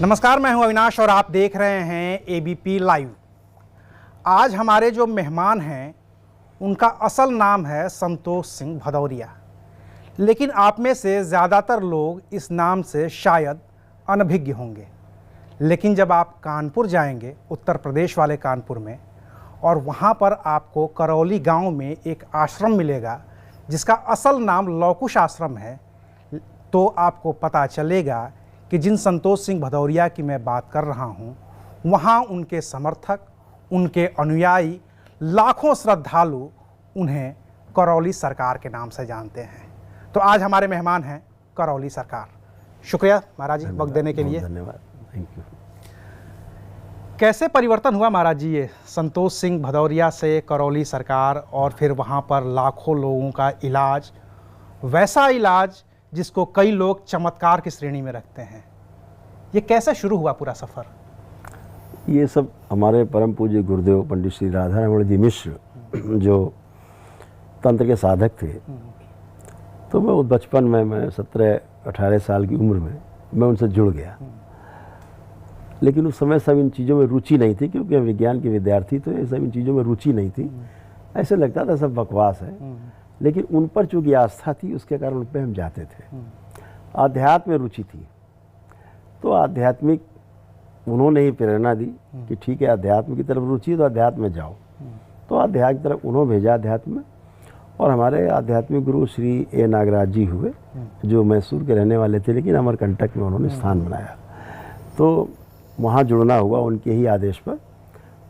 नमस्कार, मैं हूं अविनाश और आप देख रहे हैं एबीपी लाइव। आज हमारे जो मेहमान हैं उनका असल नाम है संतोष सिंह भदौरिया, लेकिन आप में से ज़्यादातर लोग इस नाम से शायद अनभिज्ञ होंगे। लेकिन जब आप कानपुर जाएंगे, उत्तर प्रदेश वाले कानपुर में, और वहाँ पर आपको करौली गांव में एक आश्रम मिलेगा जिसका असल नाम लौकुश आश्रम है, तो आपको पता चलेगा कि जिन संतोष सिंह भदौरिया की मैं बात कर रहा हूँ, वहाँ उनके समर्थक, उनके अनुयायी, लाखों श्रद्धालु उन्हें करौली सरकार के नाम से जानते हैं। तो आज हमारे मेहमान हैं करौली सरकार। शुक्रिया महाराज जी वक्त देने के लिए। धन्यवाद, थैंक यू। कैसे परिवर्तन हुआ महाराज जी ये संतोष सिंह भदौरिया से करौली सरकार, और फिर वहाँ पर लाखों लोगों का इलाज, वैसा इलाज जिसको कई लोग चमत्कार की श्रेणी में रखते हैं, ये कैसे शुरू हुआ पूरा सफ़र? ये सब हमारे परम पूज्य गुरुदेव पंडित श्री राधा रमण जी मिश्र जो तंत्र के साधक थे, तो मैं बचपन में, मैं 17-18 साल की उम्र में मैं उनसे जुड़ गया। लेकिन उस समय सब इन चीज़ों में रुचि नहीं थी, क्योंकि हम विज्ञान के विद्यार्थी, तो ये सब इन चीज़ों में रुचि नहीं थी। ऐसे लगता था सब बकवास है, लेकिन उन पर चूँकि आस्था थी, उसके कारण उन पर हम जाते थे। आध्यात्म में रुचि थी, तो आध्यात्मिक उन्होंने ही प्रेरणा दी कि ठीक है, अध्यात्म की तरफ रुचि है तो अध्यात्म में जाओ। तो अध्यात्म की तरफ उन्होंने भेजा अध्यात्म में, और हमारे आध्यात्मिक गुरु श्री ए नागराज जी हुए, जो मैसूर के रहने वाले थे, लेकिन अमरकंटक में उन्होंने स्थान बनाया। तो वहाँ जुड़ना हुआ उनके ही आदेश पर।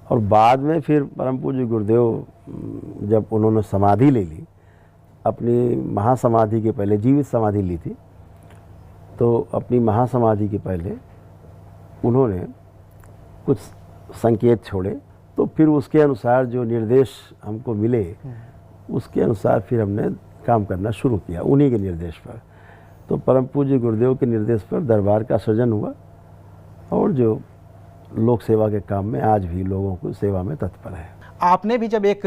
और बाद में फिर परम पूज्य गुरुदेव जब उन्होंने समाधि ले ली, अपनी महासमाधि के पहले जीवित समाधि ली थी, तो अपनी महासमाधि के पहले उन्होंने कुछ संकेत छोड़े, तो फिर उसके अनुसार जो निर्देश हमको मिले, उसके अनुसार फिर हमने काम करना शुरू किया उन्हीं के निर्देश पर। तो परम पूज्य गुरुदेव के निर्देश पर दरबार का सृजन हुआ, और जो लोक सेवा के काम में आज भी लोगों को सेवा में तत्पर है। आपने भी जब एक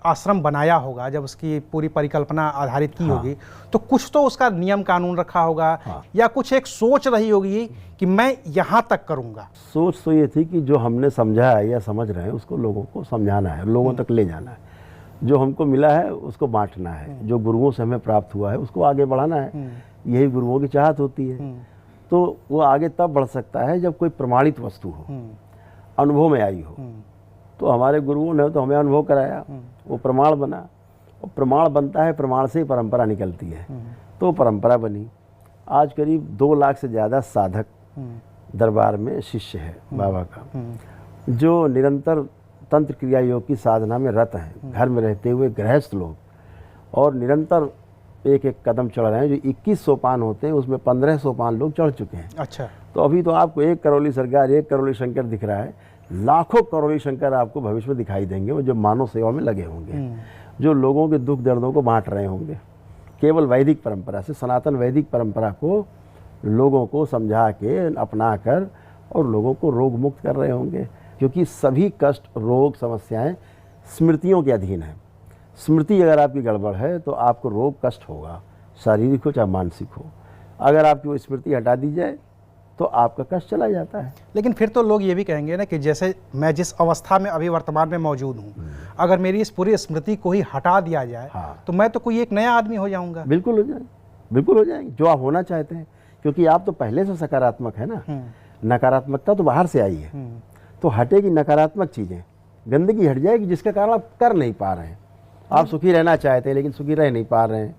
आश्रम बनाया होगा, जब उसकी पूरी परिकल्पना आधारित की होगी, तो कुछ तो उसका नियम कानून रखा होगा, या कुछ एक सोच रही होगी कि मैं यहाँ तक करूँगा। सोच तो ये थी कि जो हमने समझा है या समझ रहे हैं उसको लोगों को समझाना है, लोगों तक ले जाना है। जो हमको मिला है उसको बांटना है, जो गुरुओं से हमें प्राप्त हुआ है उसको आगे बढ़ाना है। यही गुरुओं की चाहत होती है। तो वो आगे तब बढ़ सकता है जब कोई प्रमाणित वस्तु हो, अनुभव में आई हो। तो हमारे गुरुओं ने तो हमें अनुभव कराया, वो प्रमाण बना, और प्रमाण बनता है, प्रमाण से ही परंपरा निकलती है। तो परंपरा बनी। आज करीब 2 लाख से ज़्यादा साधक दरबार में शिष्य है बाबा का, जो निरंतर तंत्र क्रिया योग की साधना में रत हैं, घर में रहते हुए गृहस्थ लोग, और निरंतर एक एक कदम चढ़ रहे हैं। जो 21 सोपान होते हैं उसमें 15 सोपान लोग चढ़ चुके हैं। अच्छा। तो अभी तो आपको एक करौली सरकार, एक करौली शंकर दिख रहा है, लाखों करौली शंकर आपको भविष्य में दिखाई देंगे, वो जो मानव सेवा में लगे होंगे, जो लोगों के दुख दर्दों को बांट रहे होंगे, केवल वैदिक परंपरा से, सनातन वैदिक परंपरा को लोगों को समझा के अपना कर और लोगों को रोग मुक्त कर रहे होंगे। क्योंकि सभी कष्ट, रोग, समस्याएं स्मृतियों के अधीन है। स्मृति अगर आपकी गड़बड़ है तो आपको रोग कष्ट होगा, शारीरिक हो चाहे मानसिक हो। अगर आपकी वो स्मृति हटा दी जाए तो आपका कष्ट चला जाता है। लेकिन फिर तो लोग ये भी कहेंगे ना कि जैसे मैं जिस अवस्था में अभी वर्तमान में मौजूद हूँ, अगर मेरी इस पूरी स्मृति को ही हटा दिया जाए, तो मैं तो कोई एक नया आदमी हो जाऊंगा। बिल्कुल हो जाएंगे, बिल्कुल हो जाएंगे, जो आप होना चाहते हैं। क्योंकि आप तो पहले से सकारात्मक है ना, नकारात्मकता तो बाहर से आई है। तो हटेगी नकारात्मक चीज़ें, गंदगी हट जाएगी, जिसके कारण आप कर नहीं पा रहे हैं। आप सुखी रहना चाहते हैं लेकिन सुखी रह नहीं पा रहे हैं,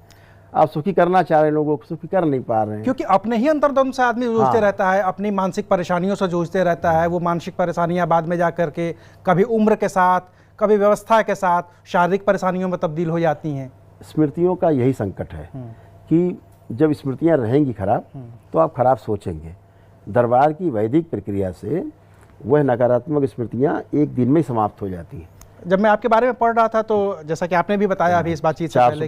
आप सुखी करना चाह रहे हैं लोगों को, सुखी कर नहीं पा रहे हैं। क्योंकि अपने ही अंतर्द्वंद से आदमी जूझते रहता है, अपनी मानसिक परेशानियों से जूझते रहता है। वो मानसिक परेशानियां बाद में जा करके कभी उम्र के साथ, कभी व्यवस्था के साथ शारीरिक परेशानियों में तब्दील हो जाती हैं। स्मृतियों का यही संकट है कि जब स्मृतियां रहेंगी खराब, तो आप खराब सोचेंगे। दरबार की वैदिक प्रक्रिया से वह नकारात्मक स्मृतियां एक दिन में समाप्त हो जाती हैं। जब मैं आपके बारे में पढ़ रहा था, तो जैसा कि आपने भी बताया अभी इस बातचीत से पहले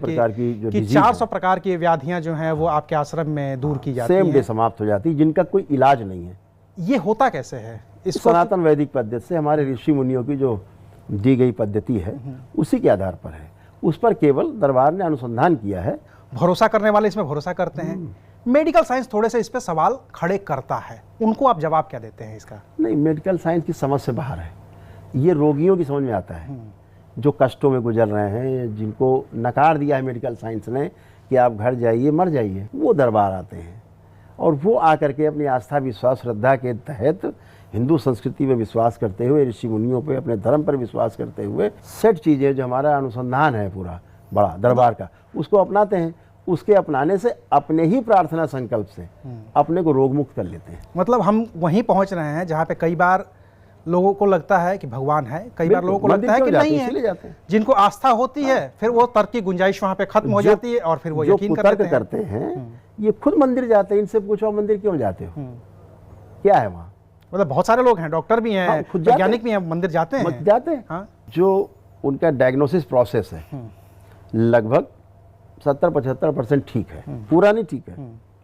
कि 400 प्रकार की व्याधियां जो हैं वो आपके आश्रम में दूर की जाती हैं, सेम डे समाप्त हो जाती है, जिनका कोई इलाज नहीं है। ये होता कैसे है? इसको सनातन वैदिक पद्धति से, हमारे ऋषि मुनियों की जो दी गई पद्धति है उसी के आधार पर है। उस पर केवल दरबार ने अनुसंधान किया है। भरोसा करने वाले इसमें भरोसा करते हैं, मेडिकल साइंस थोड़े से इस पे सवाल खड़े करता है, उनको आप जवाब क्या देते हैं इसका? नहीं, मेडिकल साइंस की समझ से बाहर है। ये रोगियों की समझ में आता है, जो कष्टों में गुजर रहे हैं, जिनको नकार दिया है मेडिकल साइंस ने कि आप घर जाइए मर जाइए, वो दरबार आते हैं और वो आकर के अपनी आस्था विश्वास श्रद्धा के तहत हिंदू संस्कृति में विश्वास करते हुए, ऋषि मुनियों पे, अपने धर्म पर विश्वास करते हुए सेट चीज़ें जो हमारा अनुसंधान है पूरा बड़ा दरबार का, उसको अपनाते हैं। उसके अपनाने से अपने ही प्रार्थना संकल्प से अपने को रोग मुक्त कर लेते हैं। मतलब हम वहीं पहुंच रहे हैं जहाँ पे कई बार लोगों को लगता है कि भगवान है, कई बार लोगों को लगता है कि नहीं है। जिनको आस्था होती है फिर वो तर्क की गुंजाइश वहाँ पे खत्म हो जाती है और फिर वो यकीन करते हैं। ये खुद मंदिर जाते हैं, इनसे पूछो मंदिर क्यों जाते हो, क्या है वहाँ? मतलब बहुत सारे लोग हैं, डॉक्टर भी हैं, वैज्ञानिक भी हैं, मंदिर जाते हैं। हाँ। जो उनका डायग्नोसिस प्रोसेस है लगभग 70-75% ठीक है, पूरा नहीं ठीक है,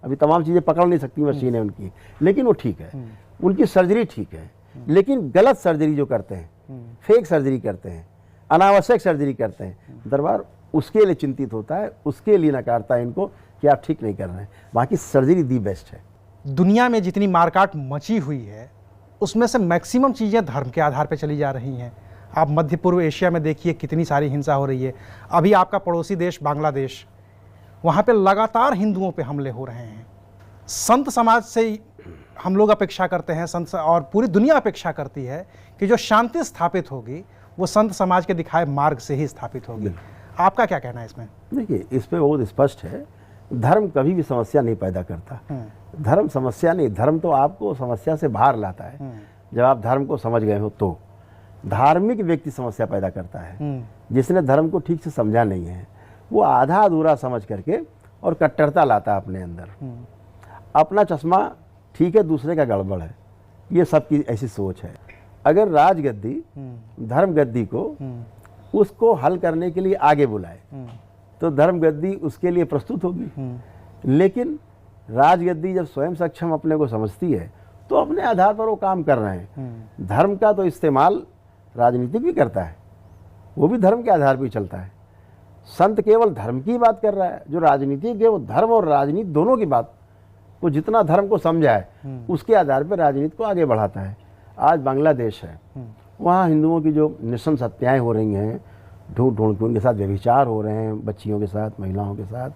अभी तमाम चीज़ें पकड़ नहीं सकती मशीन है उनकी, लेकिन वो ठीक है। उनकी सर्जरी ठीक है, लेकिन गलत सर्जरी जो करते हैं, फेक सर्जरी करते हैं, अनावश्यक सर्जरी करते हैं, दरबार उसके लिए चिंतित होता है, उसके लिए नकारता है इनको कि आप ठीक नहीं कर रहे हैं। बाकी सर्जरी दी बेस्ट है। दुनिया में जितनी मारकाट मची हुई है उसमें से मैक्सिमम चीज़ें धर्म के आधार पर चली जा रही हैं। आप मध्य पूर्व एशिया में देखिए कितनी सारी हिंसा हो रही है। अभी आपका पड़ोसी देश बांग्लादेश, वहाँ पे लगातार हिंदुओं पे हमले हो रहे हैं। संत समाज से हम लोग अपेक्षा करते हैं, संत और पूरी दुनिया अपेक्षा करती है कि जो शांति स्थापित होगी वो संत समाज के दिखाए मार्ग से ही स्थापित होगी। आपका क्या कहना है इसमें? देखिए, इस पर बहुत स्पष्ट है, धर्म कभी भी समस्या नहीं पैदा करता। धर्म समस्या नहीं, धर्म तो आपको समस्या से बाहर लाता है। जब आप धर्म को समझ गए हो तो धार्मिक व्यक्ति समस्या पैदा करता है। जिसने धर्म को ठीक से समझा नहीं है वो आधा अधूरा समझ करके और कट्टरता लाता है अपने अंदर। अपना चश्मा ठीक है, दूसरे का गड़बड़ है, ये सबकी ऐसी सोच है। अगर राजगद्दी धर्म गद्दी को उसको हल करने के लिए आगे बुलाए तो धर्म गद्दी उसके लिए प्रस्तुत होगी। लेकिन राजगद्दी जब स्वयं सक्षम अपने को समझती है तो अपने आधार पर वो काम कर रहे हैं। धर्म का तो इस्तेमाल राजनीतिक भी करता है, वो भी धर्म के आधार पर चलता है। संत केवल धर्म की बात कर रहा है, जो राजनीतिक है वो धर्म और राजनीति दोनों की बात, वो जितना धर्म को समझा है उसके आधार पर राजनीति को आगे बढ़ाता है। आज बांग्लादेश है, वहाँ हिंदुओं की जो नृशंस हत्याएं हो रही हैं, ढूंढ ढूंढ के उनके साथ व्यभिचार हो रहे हैं, बच्चियों के साथ, महिलाओं के साथ,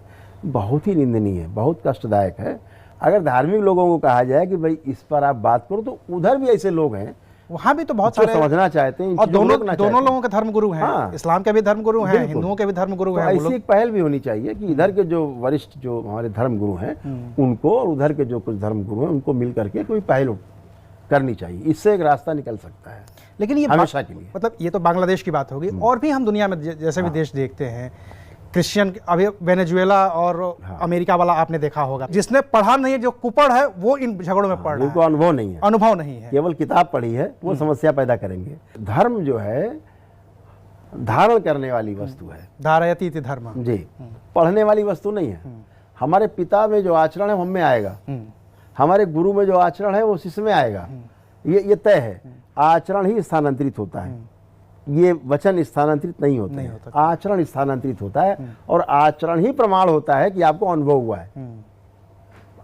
बहुत ही निंदनीय है, बहुत कष्टदायक है। अगर धार्मिक लोगों को कहा जाए कि भाई इस पर आप बात करो, तो उधर भी ऐसे लोग हैं, वहाँ भी तो बहुत सारे समझना चाहते हैं और दोनों लोगों के धर्म गुरु हैं। हाँ, इस्लाम के भी धर्म गुरु हैं, हिंदुओं के भी धर्म गुरु हैं। ऐसी एक पहल भी होनी चाहिए कि इधर के जो वरिष्ठ जो हमारे धर्म गुरु हैं उनको और उधर के जो कुछ धर्म गुरु हैं उनको मिल करके कोई पहल करनी चाहिए। इससे एक रास्ता निकल सकता है, लेकिन ये हमेशा के लिए। मतलब ये तो बांग्लादेश की बात होगी, और भी हम दुनिया में जैसे भी देश देखते हैं, क्रिश्चियन, अभी वेनेजुएला और अमेरिका वाला आपने देखा होगा, जिसने पढ़ा नहीं है, जो कुपड़ है वो इन झगड़ों में पड़ रहा है, उनको अनुभव नहीं है, अनुभव नहीं है, केवल किताब पढ़ी है, वो समस्या पैदा करेंगे। धर्म जो है धारण करने वाली वस्तु है, धारयति इति धर्म जी, पढ़ने वाली वस्तु नहीं है। हमारे पिता में जो आचरण है वो हम में आएगा, हमारे गुरु में जो आचरण है वो शिष्य में आएगा, ये तय है। आचरण ही स्थानांतरित होता है, ये वचन स्थानांतरित नहीं होता है, आचरण स्थानांतरित होता है, और आचरण ही प्रमाण होता है कि आपको अनुभव हुआ है।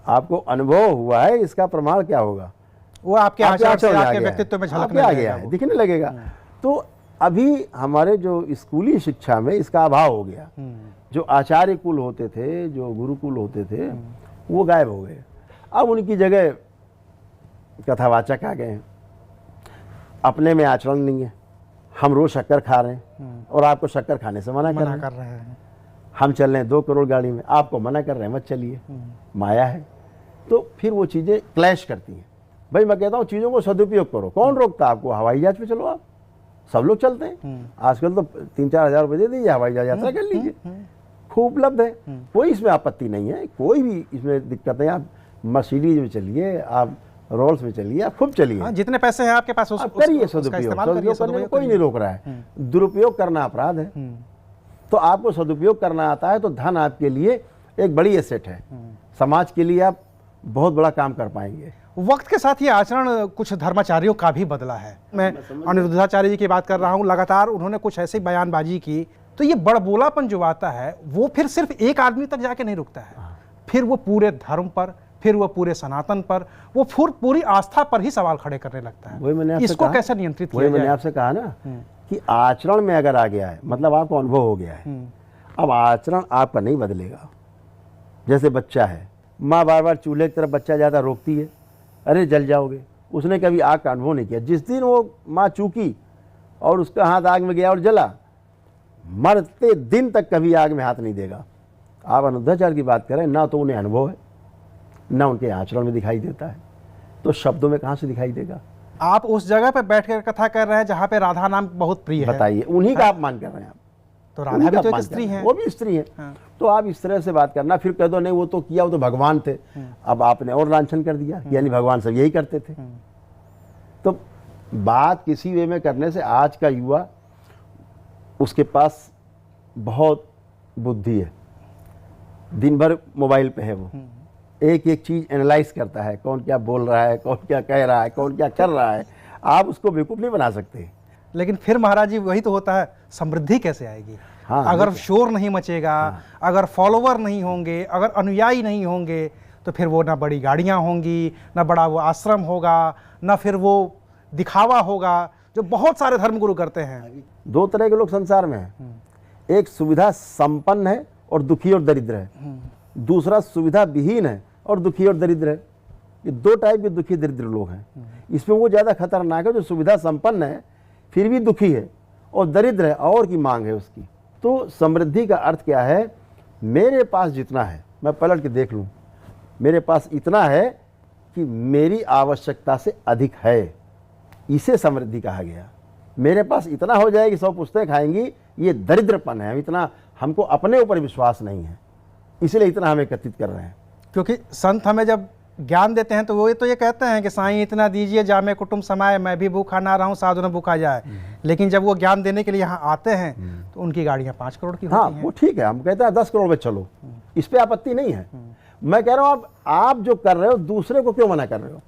आपको अनुभव हुआ है, इसका प्रमाण क्या होगा? वो आपके आचरण से, आपके व्यक्तित्व में झलकने आ गया है, दिखने लगेगा। तो अभी हमारे जो स्कूली शिक्षा में इसका अभाव हो गया। जो आचार्य कुल होते थे, जो गुरुकुल होते थे, वो गायब हो गए। अब उनकी जगह कथावाचक आ गए हैं। अपने में आचरण नहीं है, हम रोज शक्कर खा रहे हैं और आपको शक्कर खाने से मना कर रहे हैं। हम चल रहे हैं 2 करोड़ गाड़ी में, आपको मना कर रहे हैं मत चलिए, माया है। तो फिर वो चीज़ें क्लैश करती हैं। भाई मैं कहता हूँ चीज़ों को सदुपयोग करो, कौन रोकता आपको? हवाई जहाज पे चलो, आप सब लोग चलते हैं आजकल, तो 3-4 हज़ार रुपये दे दीजिए, हवाई जहाज यात्रा कर लीजिए, खूब उपलब्ध है, कोई इसमें आपत्ति नहीं है, कोई भी इसमें दिक्कत नहीं। आप मर्सिडीज में चलिए, आप रोल्स में चलिए, आप खूब चलिए, जितने पैसे हैं आपके पास करिए सदुपयोग करने में कोई नहीं रोक रहा है। दुरुपयोग करना अपराध है। तो आपको सदुपयोग करना आता है तो धन आपके लिए एक बड़ी एसेट है, समाज के लिए आप बहुत बड़ा काम कर पाएंगे। वक्त के साथ ये आचरण कुछ धर्माचार्यों का भी बदला है। मैं अनिरुद्धाचार्य जी की बात कर रहा हूँ, लगातार उन्होंने कुछ ऐसी बयानबाजी की, तो ये बड़बोलापन जो आता है वो फिर सिर्फ एक आदमी तक जाके नहीं रुकता है, फिर वो पूरे धर्म पर, फिर वो पूरे सनातन पर, वो पूरी आस्था पर ही सवाल खड़े करने लगता है। वही मैंने आपसे इसको कहा, कैसे नियंत्रित किया वही मैंने जाए? आपसे कहा ना कि आचरण में अगर आ गया है, मतलब आपको अनुभव हो गया है, अब आचरण आपका नहीं बदलेगा। जैसे बच्चा है, माँ बार बार चूल्हे की तरफ बच्चा ज़्यादा रोकती है, अरे जल जाओगे, उसने कभी आग का अनुभव नहीं किया। जिस दिन वो माँ चूकी और उसका हाथ आग में गया और जला, मरते दिन तक कभी आग में हाथ नहीं देगा। आप अनुद्धाचार्य की बात करें ना, तो उन्हें अनुभव है ना उनके आचरण में दिखाई देता है, तो शब्दों में कहाँ से दिखाई देगा? आप उस जगह पे बैठ कर कथा कर रहे हैं जहाँ पे राधा नाम बहुत प्रिय है। बताइए, उन्हीं का अपमान कर रहे हैं आप। तो राधा भी तो एक स्त्री है। वो भी स्त्री है। तो आप इस तरह से बात करना, फिर कह दो नहीं वो तो किया, वो तो भगवान थे। अब आपने और लांछन कर दिया, यानी भगवान सब यही करते थे। तो बात किसी वे में करने से आज का युवा, उसके पास बहुत बुद्धि है, दिन भर मोबाइल पे है, वो एक एक चीज एनालाइज करता है, कौन क्या बोल रहा है, कौन क्या कह रहा है, कौन क्या कर रहा है। आप उसको बेवकूफ़ नहीं बना सकते। लेकिन फिर महाराज जी वही तो होता है, समृद्धि कैसे आएगी? हाँ, अगर शोर नहीं मचेगा, अगर फॉलोवर नहीं होंगे, अगर अनुयायी नहीं होंगे, तो फिर वो ना बड़ी गाड़ियां होंगी, ना बड़ा वो आश्रम होगा, ना फिर वो दिखावा होगा जो बहुत सारे धर्मगुरु करते हैं। दो तरह के लोग संसार में हैं, एक सुविधा संपन्न है और दुखी और दरिद्र है, दूसरा सुविधा विहीन है और दुखी और दरिद्र है। ये दो टाइप के दुखी दरिद्र लोग हैं। इसमें वो ज़्यादा खतरनाक है जो सुविधा संपन्न है फिर भी दुखी है और दरिद्र है और की मांग है उसकी। तो समृद्धि का अर्थ क्या है? मेरे पास जितना है, मैं पलट के देख लूँ, मेरे पास इतना है कि मेरी आवश्यकता से अधिक है, इसे समृद्धि कहा गया। मेरे पास इतना हो जाए कि 100 पुस्तकें खाएंगी, ये दरिद्रपन है। इतना हमको अपने ऊपर विश्वास नहीं है, इसलिए इतना हम एकत्रित कर रहे हैं। क्योंकि संत हमें जब ज्ञान देते हैं तो वो तो ये कहते हैं कि साईं इतना दीजिए जामे कुटुंब समाए, मैं भी भूखा ना रहूं साधु न भूखा जाए। लेकिन जब वो ज्ञान देने के लिए यहाँ आते हैं तो उनकी गाड़ियाँ 5 करोड़ की हाँ, होती हैं। वो ठीक है, हम कहते हैं 10 करोड़ में चलो, इस पे आपत्ति नहीं है। मैं कह रहा हूँ आप जो कर रहे हो दूसरे को क्यों मना कर रहे हो?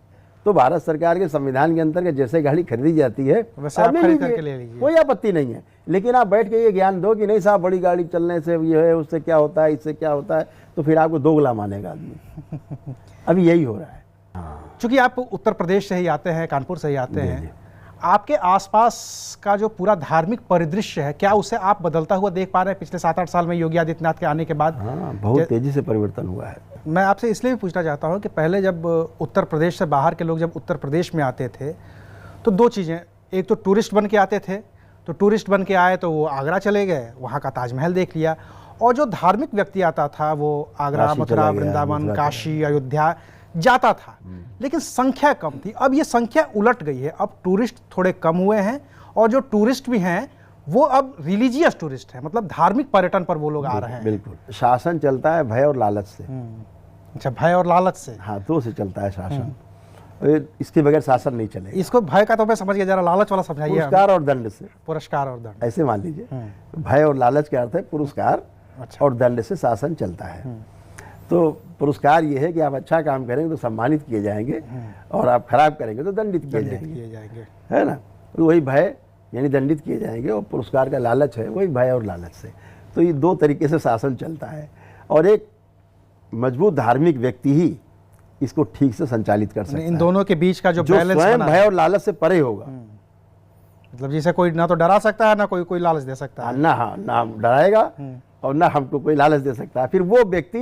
तो भारत सरकार के संविधान के अंतर्गत जैसे गाड़ी खरीदी जाती है वैसे आप खरीद करके ले लीजिए, कोई आपत्ति नहीं है। लेकिन आप बैठ के ये ज्ञान दो कि नहीं साहब बड़ी गाड़ी चलने से ये है, उससे क्या होता है, इससे क्या होता है, तो फिर आपको दोगला मानेगा आदमी। अभी यही हो रहा है। चूंकि आप उत्तर प्रदेश से ही आते हैं, कानपुर से ही आते हैं, आपके आसपास का जो पूरा धार्मिक परिदृश्य है, क्या उसे आप बदलता हुआ देख पा रहे हैं पिछले 7-8 साल में योगी आदित्यनाथ के आने के बाद? हाँ, बहुत तेजी से परिवर्तन हुआ है। मैं आपसे इसलिए भी पूछना चाहता हूँ कि पहले जब उत्तर प्रदेश से बाहर के लोग जब उत्तर प्रदेश में आते थे तो दो चीज़ें, एक तो टूरिस्ट बन के आते थे, तो टूरिस्ट बन के आए तो वो आगरा चले गए, वहाँ का ताजमहल देख लिया, और जो धार्मिक व्यक्ति आता था वो आगरा, मथुरा, वृंदावन, काशी, अयोध्या जाता था। लेकिन संख्या कम थी। अब ये संख्या उलट गई है, अब टूरिस्ट थोड़े कम हुए हैं, और जो टूरिस्ट भी हैं वो अब रिलीजियस टूरिस्ट हैं, मतलब धार्मिक पर्यटन पर वो लोग आ रहे हैं। बिल्कुल, शासन चलता है भय और लालच से। अच्छा, भय और लालच से? हाँ, दो से चलता है शासन, इसके बगैर शासन नहीं चलेगा। इसको भय का तो मैं समझ गया, जरा लालच वाला समझाइए। पुरस्कार और दंड से। पुरस्कार और दंड, ऐसे मान लीजिए, भय और लालच का अर्थ है पुरस्कार, अच्छा, और दंड से शासन चलता है। तो पुरस्कार ये है कि आप अच्छा काम करेंगे तो सम्मानित किए जाएंगे, और आप खराब करेंगे तो दंडित किए जाएंगे, है ना। तो वही भय यानी दंडित किए जाएंगे, और पुरस्कार का लालच है वही भय और लालच से। तो ये दो तरीके से शासन चलता है, और एक मजबूत धार्मिक व्यक्ति ही इसको ठीक से संचालित कर सकता है। इन दोनों के बीच का जो बैलेंस स्वयं बना भय और लालच से परे होगा, मतलब जिसे कोई ना तो डरा सकता है ना कोई लालच दे सकता है। ना डराएगा और ना हमको कोई लालच दे सकता है। फिर वो व्यक्ति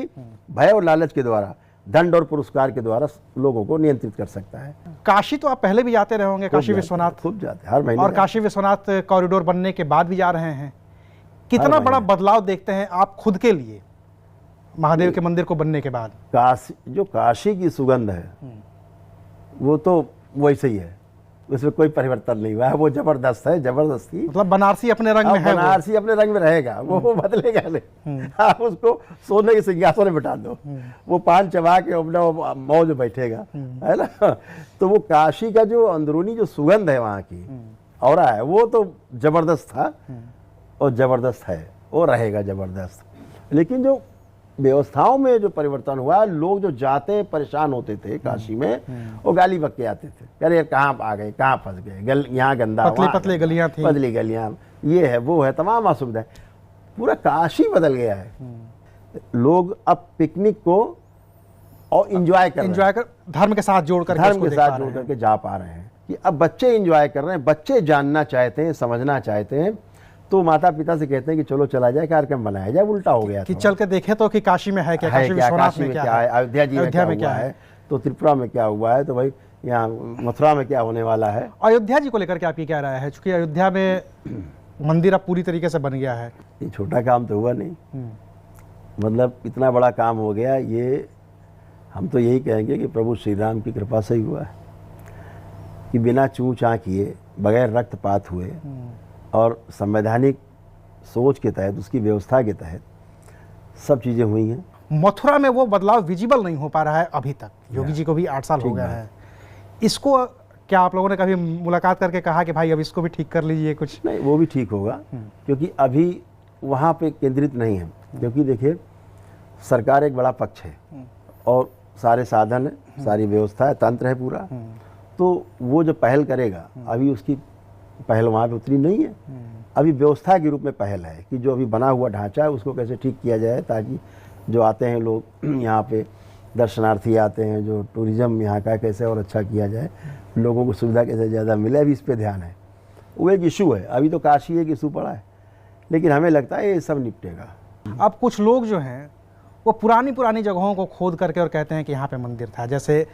भय और लालच के द्वारा, दंड और पुरस्कार के द्वारा लोगों को नियंत्रित कर सकता है। काशी तो आप पहले भी जाते रहे होंगे, काशी विश्वनाथ? खूब जाते, हर महीने। और काशी विश्वनाथ कॉरिडोर बनने के बाद भी जा रहे हैं। कितना बड़ा बदलाव देखते हैं आप खुद के लिए महादेव के मंदिर को बनने के बाद? काशी की सुगंध है वो तो वैसे ही है, उसमें कोई परिवर्तन नहीं हुआ है। वो जबरदस्त है, जबरदस्ती। मतलब बनारसी अपने रंग में है, बनारसी अपने रंग में रहेगा, वो बदलेगा नहीं। आप उसको सोने के सिंहासन में बिठा दो, वो पान चबा के अपना मौज बैठेगा, है ना। तो वो काशी का जो अंदरूनी जो सुगंध है वहाँ की और है, वो तो जबरदस्त था और जबरदस्त है, वो रहेगा जबरदस्त। लेकिन जो व्यवस्थाओं में जो परिवर्तन हुआ, लोग जो जाते परेशान होते थे काशी में, वो गाली बक के आते थे, अरे कहाँ आ गए, कहाँ फंस गए, यहाँ गंदा, पतली गलियाँ थी, पतली गलियाँ, ये है वो है, तमाम असुविधाएं। पूरा काशी बदल गया है। लोग अब पिकनिक को और इंजॉय कर रहे हैं, एंजॉय कर धर्म के साथ जोड़ करके धर्म उसको के देख पा साथ रहे जोड़ हैं। करके जा पा रहे हैं कि अब बच्चे इंजॉय कर रहे हैं, बच्चे जानना चाहते हैं, समझना चाहते हैं, तो माता पिता से कहते हैं कि चलो चला जाए, कार्यक्रम बनाया जाए। उल्टा हो गया कि थोड़ा। चल के देखे तो कि काशी में है क्या, है काशी क्या, विश्वनाथ काशी में में क्या क्या है, अयोध्या जी में क्या में क्या हुआ है। है, तो त्रिपुरा में क्या हुआ है, तो भाई यहाँ मथुरा में क्या होने वाला है। अयोध्या जी को लेकर के आपकी क्या राय है, चूंकि अयोध्या में मंदिर अब पूरी तरीके से बन गया है। ये छोटा काम तो हुआ नहीं, मतलब इतना बड़ा काम हो गया। ये हम तो यही कहेंगे कि प्रभु श्री राम की कृपा से ही हुआ है कि बिना चूँ चाँ किए, बगैर रक्तपात हुए और संवैधानिक सोच के तहत, उसकी व्यवस्था के तहत सब चीज़ें हुई हैं। मथुरा में वो बदलाव विजिबल नहीं हो पा रहा है अभी तक। योगी जी को भी 8 साल हो गया है। इसको क्या आप लोगों ने कभी मुलाकात करके कहा कि भाई अब इसको भी ठीक कर लीजिए कुछ? नहीं, वो भी ठीक होगा, क्योंकि अभी वहाँ पे केंद्रित नहीं है। क्योंकि देखिए, सरकार एक बड़ा पक्ष है और सारे साधन है, सारी व्यवस्था है, तंत्र है पूरा, तो वो जो पहल करेगा, अभी उसकी पहल वहाँ पे उतनी नहीं है। अभी व्यवस्था के रूप में पहल है कि जो अभी बना हुआ ढांचा है उसको कैसे ठीक किया जाए, ताकि जो आते हैं लोग यहाँ पे, दर्शनार्थी आते हैं, जो टूरिज़्म यहाँ का कैसे और अच्छा किया जाए, लोगों को सुविधा कैसे ज़्यादा मिले, अभी इस पे ध्यान है। वो एक इशू है, अभी तो काशी एक इशू पड़ा है, लेकिन हमें लगता है ये सब निपटेगा। अब कुछ लोग जो हैं वो पुरानी जगहों को खोद करके और कहते हैं कि यहाँ पे मंदिर था। जैसे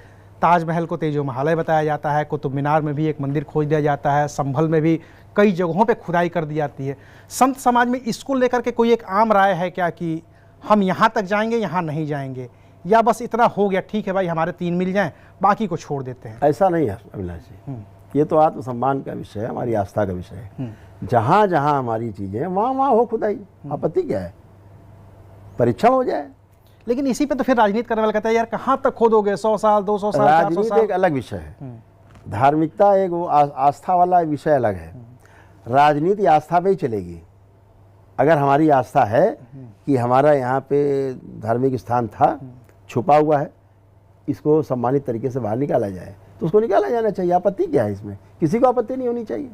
ताजमहल को तेजो महालय बताया जाता है, कुतुब मीनार में भी एक मंदिर खोज दिया जाता है, संभल में भी कई जगहों पे खुदाई कर दी जाती है। संत समाज में इसको लेकर के कोई एक आम राय है क्या कि हम यहाँ तक जाएंगे, यहाँ नहीं जाएंगे, या बस इतना हो गया, ठीक है भाई हमारे 3 मिल जाएं, बाकी को छोड़ देते हैं? ऐसा नहीं है अभिलाष जी, ये तो आत्मसम्मान का विषय है, हमारी आस्था का विषय है। जहाँ जहाँ हमारी चीज़ें हैं वहाँ हो खुदाई, आपत्ति क्या है, परीक्षण हो जाए। लेकिन इसी पे तो फिर राजनीति करने वाला कहता है यार कहाँ तक खोदोगे, 100 साल 200 साल 400 राजनीति साल। एक अलग विषय है, धार्मिकता एक वो आस्था वाला विषय अलग है। राजनीति आस्था पे ही चलेगी। अगर हमारी आस्था है कि हमारा यहाँ पे धार्मिक स्थान था, छुपा हुआ है, इसको सम्मानित तरीके से बाहर निकाला जाए, तो उसको निकाला जाना चाहिए। आपत्ति क्या है इसमें? किसी को आपत्ति नहीं होनी चाहिए।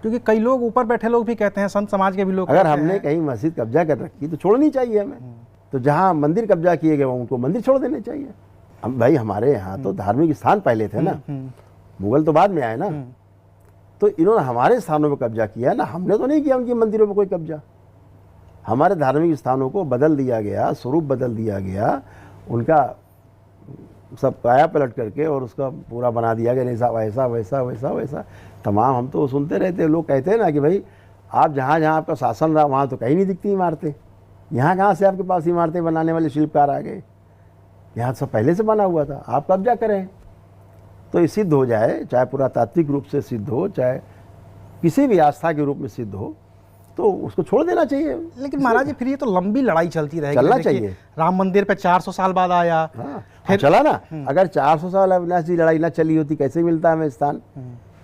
क्योंकि कई लोग ऊपर बैठे लोग भी कहते हैं, संत समाज के भी लोग अगर कहते हमने हैं। कहीं मस्जिद कब्जा कर रखी तो छोड़नी चाहिए हमें। तो जहाँ मंदिर कब्जा किए गए उनको मंदिर छोड़ देने चाहिए। हम भाई, हमारे यहाँ तो धार्मिक स्थान पहले थे ना, मुगल तो बाद में आए ना, तो इन्होंने हमारे स्थानों पर कब्जा किया ना, हमने तो नहीं किया उनके मंदिरों पर कोई कब्जा। हमारे धार्मिक स्थानों को बदल दिया गया, स्वरूप बदल दिया गया, उनका सब काया पलट करके और उसका पूरा बना दिया गया, नहीं साहब ऐसा वैसा वैसा वैसा तमाम। हम तो सुनते रहते हैं, लोग कहते हैं ना कि भाई आप जहाँ जहाँ आपका शासन रहा वहाँ तो कहीं नहीं दिखती इमारतें, यहाँ कहाँ से आपके पास इमारतें बनाने वाले शिल्पकार आ गए? यहाँ सब पहले से बना हुआ था, आप कब्जा करें तो ये सिद्ध हो जाए, चाहे पुरातात्विक रूप से सिद्ध हो, चाहे किसी भी आस्था के रूप में सिद्ध हो, तो उसको छोड़ देना चाहिए। लेकिन महाराज जी फिर ये तो लंबी लड़ाई चलती रहेगी। चलना देखिए, चाहिए। राम मंदिर पे 400 साल बाद आया। हाँ, फिर चला ना। अगर 400 साल अविनाश जी लड़ाई ना चली होती, कैसे मिलता हमें स्थान?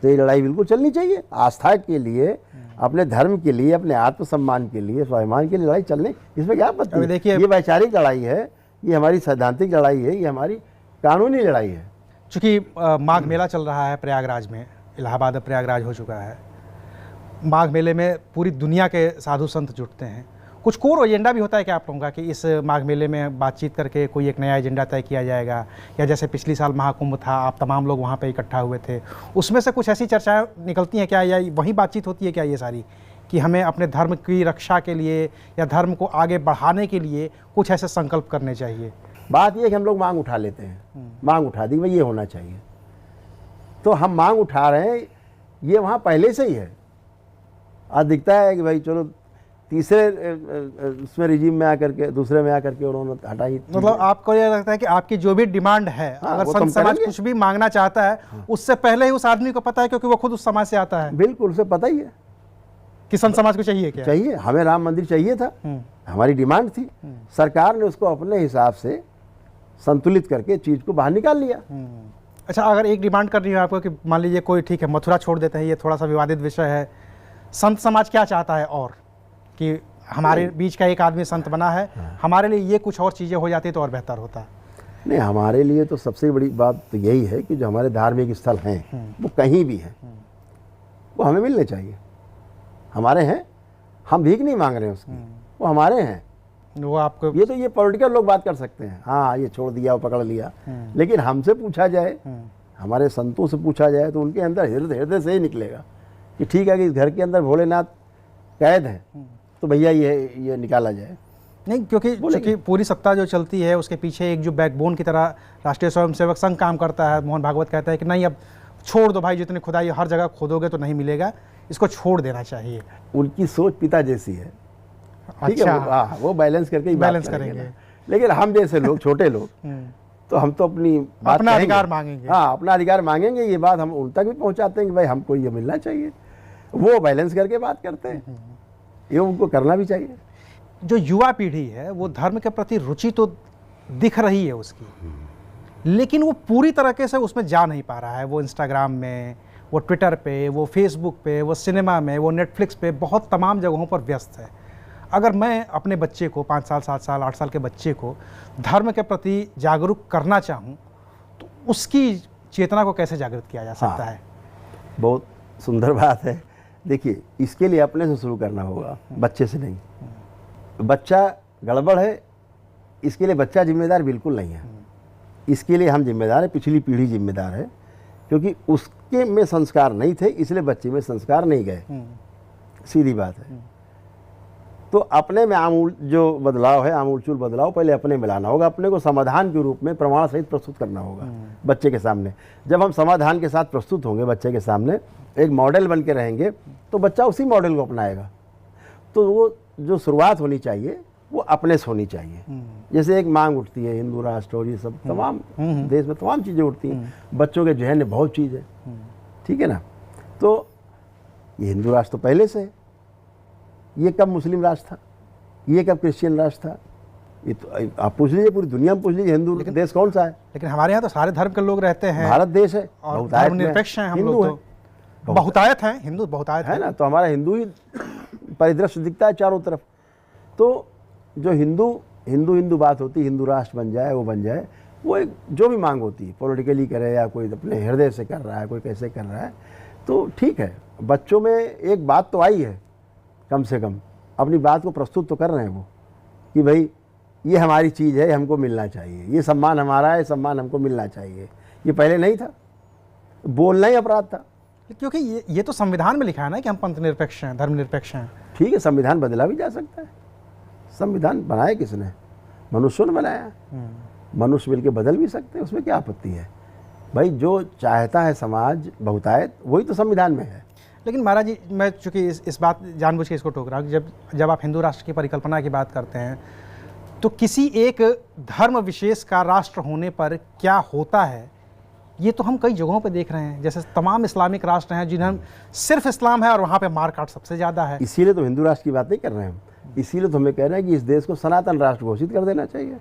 तो ये लड़ाई बिल्कुल चलनी चाहिए। आस्था के लिए, अपने धर्म के लिए, अपने आत्मसम्मान के लिए, स्वाभिमान के लिए लड़ाई चलने, इसमें क्या आपत्ति है? देखिए, ये वैचारिक लड़ाई है, ये हमारी सैद्धांतिक लड़ाई है, ये हमारी कानूनी लड़ाई है। चूँकि माघ मेला चल रहा है प्रयागराज में, इलाहाबाद अब प्रयागराज हो चुका है। माघ मेले में पूरी दुनिया के साधु संत जुटते हैं। कुछ कोर एजेंडा भी होता है क्या आप लोगों का कि इस माघ मेले में बातचीत करके कोई एक नया एजेंडा तय किया जाएगा? या जैसे पिछली साल महाकुंभ था, आप तमाम लोग वहाँ पे इकट्ठा हुए थे, उसमें से कुछ ऐसी चर्चाएं निकलती हैं क्या, या वही बातचीत होती है क्या ये सारी, कि हमें अपने धर्म की रक्षा के लिए या धर्म को आगे बढ़ाने के लिए कुछ ऐसे संकल्प करने चाहिए? बात यह कि हम लोग मांग उठा लेते हैं, मांग उठा दी भाई ये होना चाहिए, तो हम मांग उठा रहे हैं, ये वहाँ पहले से ही है। आज दिखता है कि भाई चलो तीसरे उसमें रिजीम में आकर के, दूसरे में आकर के उन्होंने हटाई। मतलब आपको ये लगता है कि आपकी जो भी डिमांड है, हाँ, अगर वो संत तुम समाज करेंगे। कुछ भी मांगना चाहता है, उससे पहले ही उस आदमी को पता है, क्योंकि वो खुद उस समाज से आता है, बिल्कुल उसे पता ही है कि संत समाज को चाहिए क्या। चाहिए। हमें राम मंदिर चाहिए था, हमारी डिमांड थी, सरकार ने उसको अपने हिसाब से संतुलित करके चीज को बाहर निकाल लिया। अच्छा, अगर एक डिमांड कर रही है आपको कि मान लीजिए कोई, ठीक है मथुरा छोड़ देते हैं, ये थोड़ा सा विवादित विषय है, संत समाज क्या चाहता है और कि हमारे बीच का एक आदमी संत बना है, हमारे लिए ये कुछ और चीज़ें हो जाती तो और बेहतर होता? नहीं, हमारे लिए तो सबसे बड़ी बात तो यही है कि जो हमारे धार्मिक स्थल हैं वो कहीं भी हैं, वो हमें मिलने चाहिए। हमारे हैं, हम भीख नहीं मांग रहे हैं उसकी, वो हमारे हैं। वो आपको ये पॉलिटिकल लोग बात कर सकते हैं, हाँ ये छोड़ दिया, वो पकड़ लिया, लेकिन हमसे पूछा जाए, हमारे संतों से पूछा जाए तो उनके अंदर हृदय से ही निकलेगा कि ठीक है कि इस घर के अंदर भोलेनाथ कैद है, तो भैया ये निकाला जाए। नहीं, क्योंकि पूरी सत्ता जो चलती है उसके पीछे एक जो बैकबोन की तरह राष्ट्रीय स्वयंसेवक संघ काम करता है। मोहन भागवत कहता है कि नहीं, अब छोड़ दो भाई, जितनी खुदाई हर जगह खोदोगे तो नहीं मिलेगा, इसको छोड़ देना चाहिए। उनकी सोच पिता जैसी है, ठीक अच्छा, है, वो बैलेंस करके ही बैलेंस बात करेंगे करेंगे। ना। लेकिन हम जैसे लोग, छोटे लोग, तो हम तो अपनी बात अपना कहेंगे। अधिकार मांगेंगे। हाँ, अपना अधिकार मांगेंगे। ये बात हम उन तक भी पहुंचाते हैं कि भाई हमको ये मिलना चाहिए, वो बैलेंस करके बात करते हैं, ये उनको करना भी चाहिए। जो युवा पीढ़ी है वो धर्म के प्रति रुचि तो दिख रही है उसकी, लेकिन वो पूरी तरीके से उसमें जा नहीं पा रहा है। वो इंस्टाग्राम में, वो ट्विटर पे, वो फेसबुक पे, वो सिनेमा में, वो नेटफ्लिक्स पे, बहुत तमाम जगहों पर व्यस्त है। अगर मैं अपने बच्चे को 5 साल, 7 साल, 8 साल के बच्चे को धर्म के प्रति जागरूक करना चाहूँ तो उसकी चेतना को कैसे जागृत किया जा सकता है? बहुत सुंदर बात है। देखिए, इसके लिए अपने से शुरू करना होगा, बच्चे से नहीं। बच्चा गड़बड़ है, इसके लिए बच्चा जिम्मेदार बिल्कुल नहीं है, इसके लिए हम जिम्मेदार है, पिछली पीढ़ी जिम्मेदार है, क्योंकि उसके में संस्कार नहीं थे, इसलिए बच्चे में संस्कार नहीं गए, सीधी बात है। तो अपने में आमूल जो बदलाव है, आमूलचूल बदलाव पहले अपने में लाना होगा। अपने को समाधान के रूप में प्रमाण सहित प्रस्तुत करना होगा बच्चे के सामने। जब हम समाधान के साथ प्रस्तुत होंगे बच्चे के सामने, एक मॉडल बन के रहेंगे, तो बच्चा उसी मॉडल को अपनाएगा। तो वो जो शुरुआत होनी चाहिए वो अपने से होनी चाहिए। जैसे एक मांग उठती है हिंदू राष्ट्र और ये सब तमाम देश में तमाम चीज़ें उठती हैं, बच्चों के जहन में बहुत चीज़ है, ठीक है ना। तो ये हिंदू राष्ट्र तो पहले से है, ये कब मुस्लिम राष्ट्र था, ये कब क्रिश्चियन राष्ट्र था, ये तो आप पूछ लीजिए, पूरी दुनिया में पूछ लीजिए हिंदू देश कौन सा है। लेकिन हमारे यहाँ तो सारे धर्म के लोग रहते हैं, भारत देश है, और धर्मनिरपेक्ष हैं हम लोग, तो बहुतायत हैं, हिंदू बहुतायत है ना। तो हमारा हिंदू ही परिदृश्य दिखता है चारों तरफ। तो जो हिंदू बात होती है, हिंदू राष्ट्र बन जाए, वो बन जाए, वो एक जो भी मांग होती है, पॉलिटिकली करे या कोई अपने हृदय से कर रहा है, कोई कैसे कर रहा है, तो ठीक है। बच्चों में एक बात तो आई है, कम से कम अपनी बात को प्रस्तुत तो कर रहे हैं वो, कि भाई ये हमारी चीज़ है, हमको मिलना चाहिए, ये सम्मान हमारा है, सम्मान हमको मिलना चाहिए। ये पहले नहीं था, बोलना ही अपराध था। क्योंकि ये तो संविधान में लिखा है ना कि हम पंथ निरपेक्ष हैं, धर्म निरपेक्ष हैं। ठीक है, संविधान बदला भी जा सकता है। संविधान बनाया किसने? मनुष्यों ने बनाया। मनुष्य मिलकर बदल भी सकते हैं, उसमें क्या आपत्ति है भाई? जो चाहता है समाज बहुतायत, वही तो संविधान में है। लेकिन महाराज जी, मैं चूँकि इस बात जानबूझ के इसको टोक रहा हूँ, जब आप हिंदू राष्ट्र की परिकल्पना की बात करते हैं तो किसी एक धर्म विशेष का राष्ट्र होने पर क्या होता है, ये तो हम कई जगहों पे देख रहे हैं। जैसे तमाम इस्लामिक राष्ट्र हैं जिन्हें सिर्फ इस्लाम है और वहाँ पे मारकाट सबसे ज़्यादा है। इसीलिए तो हिंदू राष्ट्र की बात नहीं कर रहे हैं हम, इसीलिए तो हमें कह रहे हैं कि इस देश को सनातन राष्ट्र घोषित कर देना चाहिए।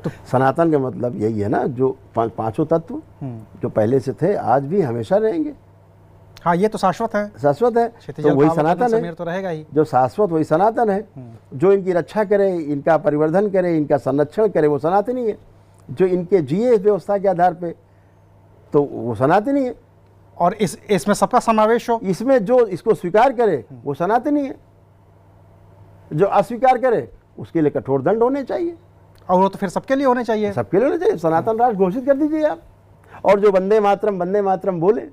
तो सनातन का मतलब यही है ना, जो पांचों तत्व जो पहले से थे, आज भी हमेशा रहेंगे। हाँ, ये तो शाश्वत है, शाश्वत है, तो वही सनातन है, तो रहेगा ही। जो शाश्वत वही सनातन है। जो इनकी रक्षा करे, इनका परिवर्धन करे, इनका संरक्षण करे, वो सनातनी है। जो इनके जिए व्यवस्था के आधार पे, तो वो सनातनी है। और इसमें सबका समावेश हो, इसमें जो इसको स्वीकार करे वो सनातनी है, जो अस्वीकार करे उसके लिए कठोर दंड होने चाहिए। और वो तो फिर सबके लिए होने चाहिए, सबके लिए होने चाहिए। सनातन राष्ट्र घोषित कर दीजिए आप। और जो वंदे मातरम बोले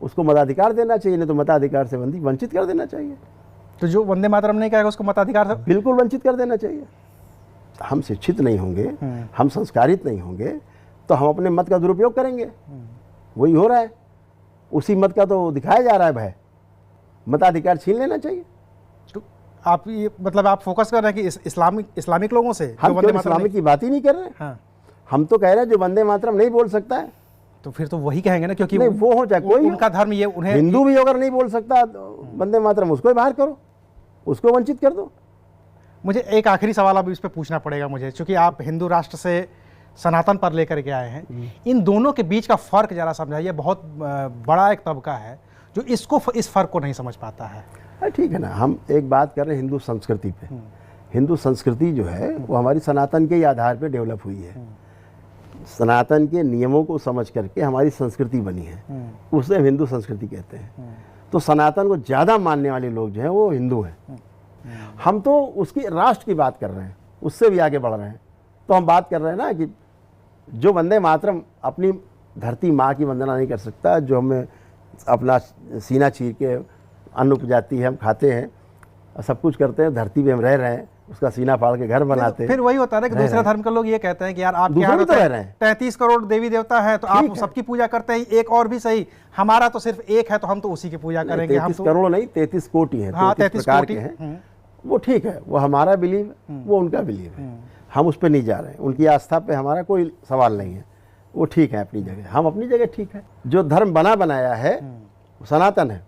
उसको मताधिकार देना चाहिए, नहीं तो मताधिकार से वंचित कर देना चाहिए। तो जो वंदे मातरम नहीं कहेगा उसको मताधिकार से बिल्कुल वंचित कर देना चाहिए। हम शिक्षित नहीं होंगे, हम संस्कारित नहीं होंगे, तो हम अपने मत का दुरुपयोग करेंगे। वही हो रहा है, उसी मत का तो दिखाया जा रहा है भय। मताधिकार छीन लेना चाहिए। तो आप ये मतलब आप फोकस कर रहे हैं कि इस्लामिक लोगों से, हम तो इस्लामिक की बात ही नहीं कर रहे हैं। हाँ। हम तो कह रहे हैं जो वंदे मातरम नहीं बोल सकता है, तो फिर तो वही कहेंगे ना, क्योंकि नहीं वो हो चाहे कोई उनका धर्म ये, उन्हें हिंदू भी अगर नहीं बोल सकता वंदे मातरम, उसको ही बाहर करो, उसको वंचित कर दो। मुझे एक आखिरी सवाल अब इस पे पूछना पड़ेगा मुझे, क्योंकि आप हिंदू राष्ट्र से सनातन पर लेकर के आए हैं। इन दोनों के बीच का फ़र्क ज़रा समझाइए। बहुत बड़ा एक तबका है जो इस फ़र्क को नहीं समझ पाता है। ठीक है ना, हम एक बात कर रहे हैं हिंदू संस्कृति पे। हिंदू संस्कृति जो है वो हमारी सनातन के ही आधार पे डेवलप हुई है। सनातन के नियमों को समझ करके हमारी संस्कृति बनी है, उसे हम हिंदू संस्कृति कहते हैं। तो सनातन को ज़्यादा मानने वाले लोग जो हैं वो हिंदू हैं, हम तो उसकी राष्ट्र की बात कर रहे हैं, उससे भी आगे बढ़ रहे हैं। तो हम बात कर रहे हैं ना कि जो वंदे मातरम अपनी धरती माँ की वंदना नहीं कर सकता, जो हमें अपना सीना चीर के अन्न उपजाती है, हम खाते हैं, सब कुछ करते हैं, धरती पे हम रह रहे हैं, उसका सीना फाड़ के घर बनाते हैं। फिर वही होता है ना कि दूसरे धर्म के लोग ये कहते हैं कि यार आपके यहाँ तो रह रहे हैं 33 करोड़ देवी देवता है तो आप सबकी पूजा करते हैं, एक और भी सही, हमारा तो सिर्फ एक है तो हम तो उसी की पूजा करेंगे। 33 करोड़ नहीं, 33 कोटि है, हाँ, 33 प्रकार के हैं। वो ठीक है, वो हमारा बिलीव, वो उनका बिलीव है, हम उस पर नहीं जा रहे हैं, उनकी आस्था पे हमारा कोई सवाल नहीं है, वो ठीक है अपनी जगह, हम अपनी जगह ठीक है। जो धर्म बनाया है सनातन है,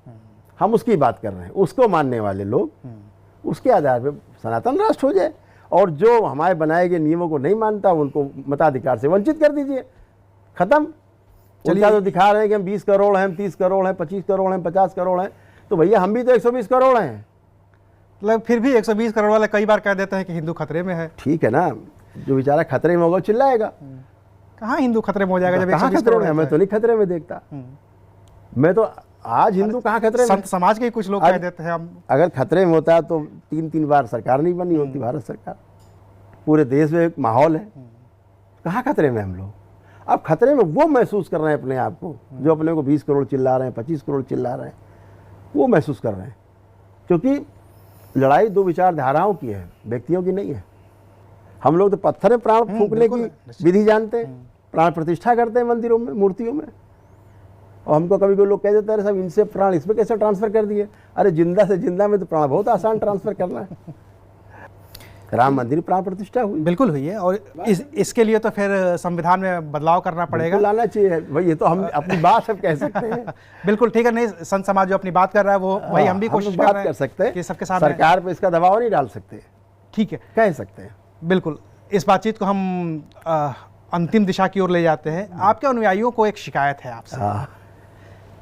हम उसकी बात कर रहे हैं। उसको मानने वाले लोग उसके आधार पे सनातन राष्ट्र हो जाए, और जो हमारे बनाए गए नियमों को नहीं मानता उनको मताधिकार से वंचित कर दीजिए, खत्म। उनका तो दिखा रहे हैं कि हम 20 करोड़ हैं, हम 30 करोड़ हैं, 25 करोड़ हैं, 50 करोड़ हैं, तो भैया हम भी तो 120 करोड़ हैं। मतलब फिर भी 120 करोड़ वाले कई बार कह देते हैं कि हिंदू खतरे में है। ठीक है ना, जो बेचारा खतरे में होगा चिल्लाएगा। कहाँ हिंदू खतरे में हो जाएगा जब कहाँ खतरे में? मैं तो नहीं खतरे में देखता, मैं तो आज हिंदू कहाँ खतरे में? संत समाज के कुछ लोग कह देते हैं हम। अगर खतरे में होता तो 3-3 बार सरकार नहीं बनी होती, भारत सरकार। पूरे देश में एक माहौल है, कहाँ खतरे में हम लोग? अब खतरे में वो महसूस कर रहे हैं अपने आप को, जो अपने को 20 करोड़ चिल्ला रहे हैं, 25 करोड़ चिल्ला रहे हैं, वो महसूस कर रहे हैं। क्योंकि लड़ाई दो विचारधाराओं की है, व्यक्तियों की नहीं है। हम लोग तो पत्थर में प्राण फूंकने की विधि जानते हैं, प्राण प्रतिष्ठा करते हैं मंदिरों में, मूर्तियों में। और हमको कभी कोई लोग कह देते हैं सब इनसे प्राण इसमें कैसे ट्रांसफर कर दिए? अरे जिंदा से जिंदा में तो प्राण बहुत आसान ट्रांसफर करना है। राम मंदिर प्राण प्रतिष्ठा हुई, बिल्कुल हुई है, और इसके लिए तो फिर संविधान में बदलाव करना पड़ेगा, लाना चाहिए भाई। ये तो हम अपनी बात सब कह सकते हैं। बिल्कुल ठीक है। नहीं, संत समाज जो अपनी बात कर रहा है वो वही हम भी कोशिश कर सकते हैं कि सबके साथ सरकार पे इसका दबाव नहीं डाल सकते। ठीक है, कह सकते हैं। बिल्कुल। इस बातचीत को हम अंतिम दिशा की ओर ले जाते हैं। आपके अनुयायियों को एक शिकायत है आपसे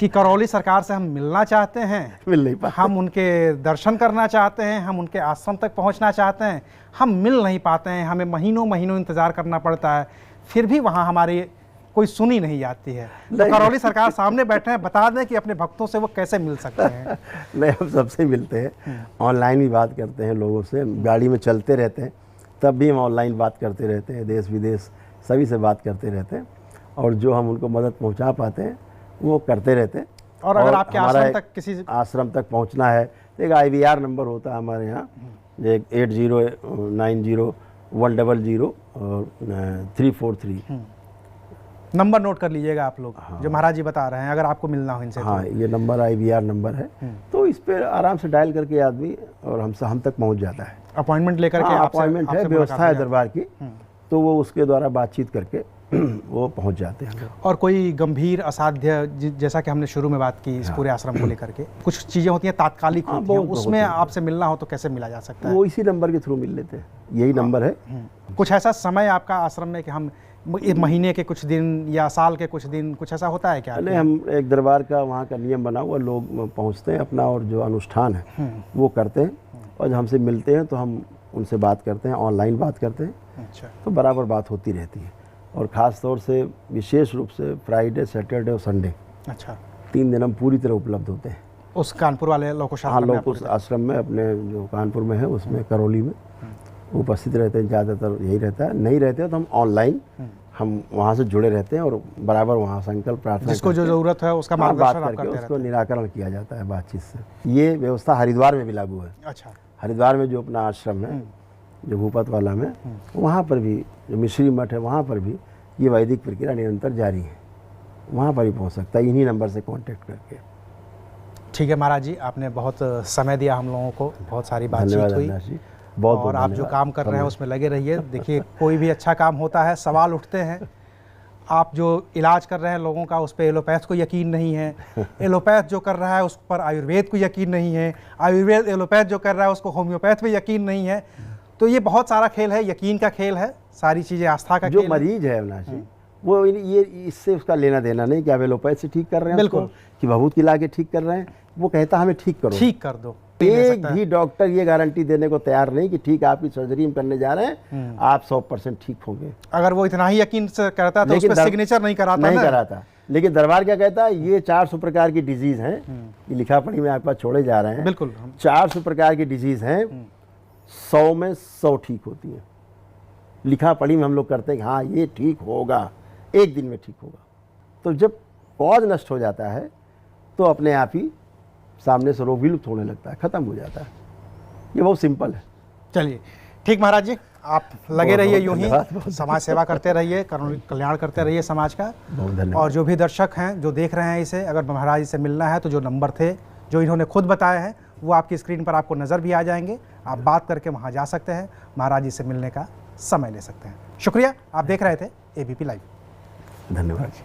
कि करौली सरकार से हम मिलना चाहते हैं, मिल नहीं पाते, हम उनके दर्शन करना चाहते हैं, हम उनके आश्रम तक पहुंचना चाहते हैं, हम मिल नहीं पाते हैं, हमें महीनों महीनों इंतज़ार करना पड़ता है, फिर भी वहाँ हमारी कोई सुनी नहीं जाती है। तो करौली सरकार सामने बैठे हैं, बता दें कि अपने भक्तों से वो कैसे मिल सकते हैं। नहीं, हम सबसे मिलते हैं, ऑनलाइन भी बात करते हैं लोगों से, गाड़ी में चलते रहते हैं तब भी हम ऑनलाइन बात करते रहते हैं, देश विदेश सभी से बात करते रहते हैं, और जो हम उनको मदद पहुंचा पाते हैं वो करते रहते हैं। और अगर आपके आश्रम तक किसी आश्रम तक पहुंचना है तो एक IVR नंबर होता है हमारे यहाँ, एक 8090100343 नंबर नोट कर लीजिएगा आप लोग। हाँ। जो महाराज जी बता रहे हैं, अगर आपको मिलना हो इनसे। हाँ, ये नंबर IVR नंबर है, तो इस पर आराम से डायल करके आदमी और हम तक पहुंच जाता है। अपॉइंटमेंट लेकर के अपॉइंटमेंट है, व्यवस्था है दरबार की, तो वो उसके द्वारा बातचीत करके वो पहुंच जाते हैं। और कोई गंभीर असाध्य, जैसा कि हमने शुरू में बात की इस पूरे आश्रम को लेकर के, कुछ चीज़ें होती हैं तात्कालिक होती हैं, उसमें आपसे मिलना हो तो कैसे मिला जा सकता है? वो इसी नंबर के थ्रू मिल लेते हैं, यही नंबर है। कुछ ऐसा समय आपका आश्रम में कि हम महीने के कुछ दिन या साल के कुछ दिन, कुछ ऐसा होता है क्या? नहीं, हम एक दरबार का वहाँ का नियम बना हुआ, लोग पहुँचते हैं अपना और जो अनुष्ठान है वो करते हैं, और जब हमसे मिलते हैं तो हम उनसे बात करते हैं, ऑनलाइन बात करते हैं। अच्छा। तो बराबर बात होती रहती है, और ख़ास तौर से विशेष रूप से फ्राइडे, सैटरडे और संडे, अच्छा, 3 दिन हम पूरी तरह उपलब्ध होते हैं उस कानपुर वाले लोकोश आश्रम में, अपने जो कानपुर में है उसमें, करौली में उपस्थित रहते हैं। ज़्यादातर यही रहता है, नहीं रहते हैं तो हम ऑनलाइन हम वहाँ से जुड़े रहते हैं, और बराबर वहाँ संकल्प प्रार्थना जिसको जो ज़रूरत है उसका मार्गदर्शन बात करके उसको निराकरण किया जाता है बातचीत से। ये व्यवस्था हरिद्वार में भी लागू है। अच्छा। हरिद्वार में जो अपना आश्रम है, जो भूपत वाला में, वहाँ पर भी, जो मिश्री मठ है वहाँ पर भी ये वैदिक प्रक्रिया निरंतर जारी है, वहाँ पर ही पहुँच सकता है इन्हीं नंबर से कांटेक्ट करके। ठीक है महाराज जी, आपने बहुत समय दिया हम लोगों को, बहुत सारी बातचीत हुई, बहुत, और आप जो काम कर रहे हैं उसमें लगे रहिए। देखिए, कोई भी अच्छा काम होता है, सवाल उठते हैं। आप जो इलाज कर रहे हैं लोगों का, उस पर एलोपैथ को यकीन नहीं है, एलोपैथ जो कर रहा है उस पर आयुर्वेद को यकीन नहीं है, आयुर्वेद एलोपैथ जो कर रहा है उसको होम्योपैथ पे यकीन नहीं है। तो ये बहुत सारा खेल है, यकीन का खेल है, सारी चीज़ें आस्था का खेल है। जो मरीज है अविनाश जी, वो ये इससे उसका लेना देना नहीं कि आप एलोपैथ से ठीक कर रहे हैं, बिल्कुल, कि भभूत की ला के ठीक कर रहे हैं। वो कहता हमें ठीक करो, ठीक कर दो। एक भी डॉक्टर ये गारंटी देने को तैयार नहीं कि ठीक आपकी सर्जरी में करने जा रहे हैं, आप 100% ठीक होंगे। अगर वो इतना ही यकीन से करता तो उस पर सिग्नेचर नहीं कराता। लेकिन दरबार क्या कहता है, ये 400 प्रकार की डिजीज़ हैं, ये लिखा पढ़ी में आपके पास छोड़े जा रहे हैं। बिल्कुल 400 प्रकार की डिजीज़ हैं, 100 में 100 ठीक होती हैं। लिखा पढ़ी में हम लोग करते हैं कि हाँ ये ठीक होगा, एक दिन में ठीक होगा। तो जब कॉज नष्ट हो जाता है तो अपने आप ही सामने से रोग विलुप्त होने लगता है, ख़त्म हो जाता है। ये बहुत सिंपल है। चलिए ठीक महाराज जी, आप लगे रहिए यूं ही, धन्यवाद। समाज सेवा करते रहिए, कल्याण करते रहिए समाज का। बहुत धन्यवाद। और जो भी दर्शक हैं जो देख रहे हैं इसे, अगर महाराज जी से मिलना है तो जो नंबर थे जो इन्होंने खुद बताए हैं वो आपकी स्क्रीन पर आपको नज़र भी आ जाएंगे। आप बात करके वहाँ जा सकते हैं, महाराज जी से मिलने का समय ले सकते हैं। शुक्रिया, आप देख रहे थे ABP लाइव। धन्यवाद जी।